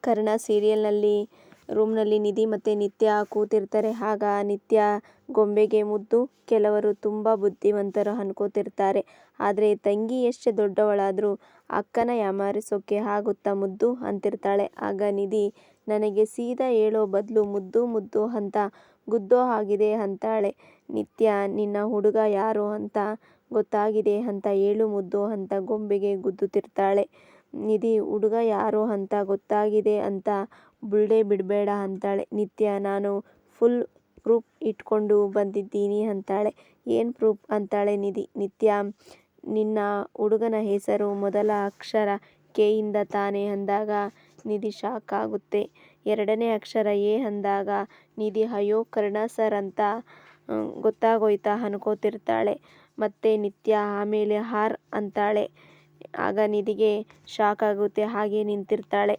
ಕರ್ಣ ಸೀರಿಯಲ್ನಲ್ಲಿ ರೂಮ್ನಲ್ಲಿ ನಿಧಿ ಮತ್ತು ನಿತ್ಯ ಕೂತಿರ್ತಾರೆ. ಆಗ ನಿತ್ಯ ಗೊಂಬೆಗೆ ಮುದ್ದು. ಕೆಲವರು ತುಂಬ ಬುದ್ಧಿವಂತರು ಅನ್ಕೋತಿರ್ತಾರೆ. ಆದರೆ ತಂಗಿ ಎಷ್ಟೇ ದೊಡ್ಡವಳಾದ್ರೂ ಅಕ್ಕನ ಯಾಮಾರಿಸೋಕೆ ಆಗುತ್ತಾ ಮುದ್ದು ಅಂತಿರ್ತಾಳೆ. ಆಗ ನಿಧಿ ನನಗೆ ಸೀದಾ ಹೇಳೋ ಬದಲು ಮುದ್ದು ಮುದ್ದು ಅಂತ ಗುದ್ದೋ ಹಾಗಿದೆ ಅಂತಾಳೆ. ನಿತ್ಯ ನಿನ್ನ ಹುಡುಗ ಯಾರು ಅಂತ ಗೊತ್ತಾಗಿದೆ ಅಂತ ಹೇಳು ಮುದ್ದು ಅಂತ ಗೊಂಬೆಗೆ ಗುದ್ದುತ್ತಿರ್ತಾಳೆ. ನಿಧಿ ಹುಡುಗ ಯಾರು ಅಂತ ಗೊತ್ತಾಗಿದೆ ಅಂತ ಬುಳ್ಳೆ ಬಿಡಬೇಡ ಅಂತಾಳೆ. ನಿತ್ಯ ನಾನು ಫುಲ್ ಪ್ರೂಫ್ ಇಟ್ಕೊಂಡು ಬಂದಿದ್ದೀನಿ ಅಂತಾಳೆ. ಏನು ಪ್ರೂಫ್ ಅಂತಾಳೆ ನಿಧಿ. ನಿತ್ಯ ನಿನ್ನ ಹುಡುಗನ ಹೆಸರು ಮೊದಲ ಅಕ್ಷರ ಕೆ ಇಂದ ತಾನೆ ಅಂದಾಗ ನಿಧಿ ಶಾಕ್ ಆಗುತ್ತೆ. ಎರಡನೇ ಅಕ್ಷರ ಎ ಅಂದಾಗ ನಿಧಿ ಅಯ್ಯೋ ಕರ್ಣ ಸರ್ ಅಂತ ಗೊತ್ತಾಗೋಯ್ತಾ ಅನ್ಕೋತಿರ್ತಾಳೆ. ಮತ್ತೆ ನಿತ್ಯ ಆಮೇಲೆ ಆರ್ ಅಂತಾಳೆ. ಆಗ ನಿಧಿಗೆ ಶಾಕ್ ಆಗುತ್ತೆ. ಹಾಗೆ ನಿಂತಿರ್ತಾಳೆ.